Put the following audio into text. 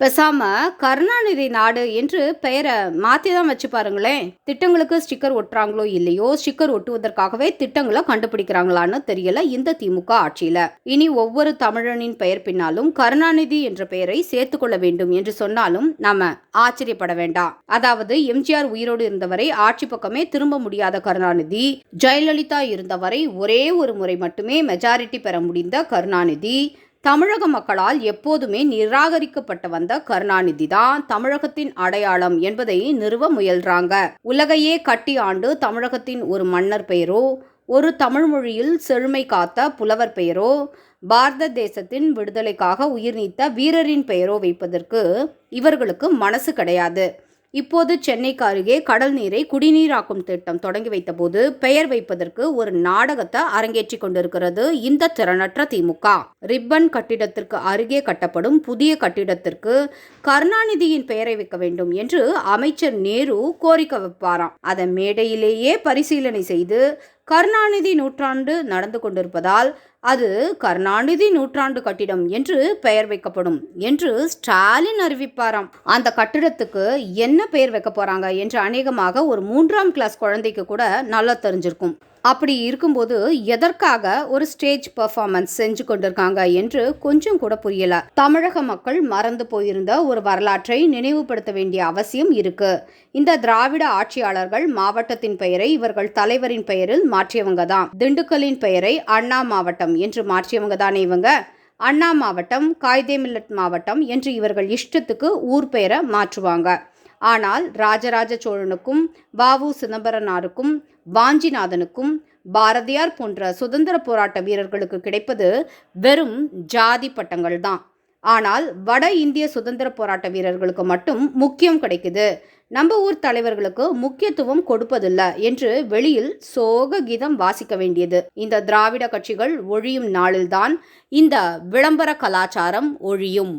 பேசாம கருணாநிதி நாடு என்று பெயரை மாற்றி தான் வச்சு பாருங்களேன். திட்டங்களுக்கு ஸ்டிக்கர் ஒட்டுறாங்களோ இல்லையோ, ஸ்டிக்கர் ஒட்டுவதற்காகவே திட்டங்களை கண்டுபிடிக்கிறாங்களான்னு தெரியல இந்த திமுக ஆட்சியில. இனி ஒவ்வொரு தமிழனின் பெயர் பின்னாலும் கருணாநிதி என்ற பெயரை சேர்த்து கொள்ள வேண்டும் என்று சொன்னாலும் நாம ஆச்சரியப்பட வேண்டாம். அதாவது எம்ஜிஆர் உயிரோடு இருந்தவரை ஆட்சி பக்கமே திரும்ப முடியாத கருணாநிதி, ஜெயலலிதா இருந்தவரை ஒரே ஒரு முறை மட்டுமே மெஜாரிட்டி பெற முடிந்த கருணாநிதி, தமிழக மக்களால் எப்போதுமே நிராகரிக்கப்பட்டு வந்த கருணாநிதி தான் தமிழகத்தின் அடையாளம் என்பதை நிறுவ முயல்றாங்க. உலகையே கட்டி ஆண்டு தமிழகத்தின் ஒரு மன்னர் பெயரோ, ஒரு தமிழ் மொழியில் செழுமை காத்த புலவர் பெயரோ, பாரத தேசத்தின் விடுதலைக்காக உயிர் நீத்த வீரரின் பெயரோ வைப்பதற்கு இவர்களுக்கு மனசு கிடையாது. இப்போது சென்னைக்கு அருகே கடல் நீரை குடிநீராக்கும் திட்டம் தொடங்கி வைத்த போது பெயர் வைப்பதற்கு ஒரு நாடகத்தை அரங்கேற்றி கொண்டிருக்கிறது இந்த திறனற்ற திமுக. ரிப்பன் கட்டிடத்திற்கு அருகே கட்டப்படும் புதிய கட்டிடத்திற்கு கருணாநிதியின் பெயரை வைக்க வேண்டும் என்று அமைச்சர் நேரு கோரிக்கை வைப்பாராம். அதை மேடையிலேயே பரிசீலனை செய்து கருணாநிதி நூற்றாண்டு நடந்து கொண்டிருப்பதால் அது கருணாநிதி நூற்றாண்டு கட்டிடம் என்று பெயர் வைக்கப்படும் என்று ஸ்டாலின் அறிவிப்பாராம். அந்த கட்டிடத்துக்கு என்ன பெயர் வைக்க போறாங்க என்று அநேகமாக ஒரு 3ஆம் கிளாஸ் குழந்தைக்கு கூட நல்லா தெரிஞ்சிருக்கும். அப்படி இருக்கும்போது எதற்காக ஒரு ஸ்டேஜ் பெர்ஃபார்மன்ஸ் செஞ்சு கொண்டிருக்காங்க என்று கொஞ்சம் கூட புரியல. தமிழக மக்கள் மறந்து போயிருந்த ஒரு வரலாற்றை நினைவுபடுத்த வேண்டிய அவசியம் இருக்கு. இந்த திராவிட ஆட்சியாளர்கள் மாவட்டத்தின் பெயரை இவர்கள் தலைவரின் பெயரில் மாற்றியவங்க தான். திண்டுக்கல்லின் பெயரை அண்ணா மாவட்டம் என்று மாற்றியவங்க தானே இவங்க. அண்ணா மாவட்டம், காயிதே மில்லத் மாவட்டம் என்று இவர்கள் இஷ்டத்துக்கு ஊர் பெயரை மாற்றுவாங்க. ஆனால் ராஜராஜ சோழனுக்கும் வ.உ. சிதம்பரனாருக்கும் வாஞ்சிநாதனுக்கும் பாரதியார் போன்ற சுதந்திர போராட்ட வீரர்களுக்கு கிடைப்பது வெறும் ஜாதி பட்டங்கள் தான். ஆனால் வட இந்திய சுதந்திர போராட்ட வீரர்களுக்கு மட்டும் முக்கியம் கிடைக்குது, நம்ம ஊர் தலைவர்களுக்கு முக்கியத்துவம் கொடுப்பதில்லை என்று வெளியில் சோக கீதம் வாசிக்க வேண்டியது இந்த திராவிட கட்சிகள் ஒழியும் நாளில்தான் இந்த விளம்பர கலாச்சாரம் ஒழியும்.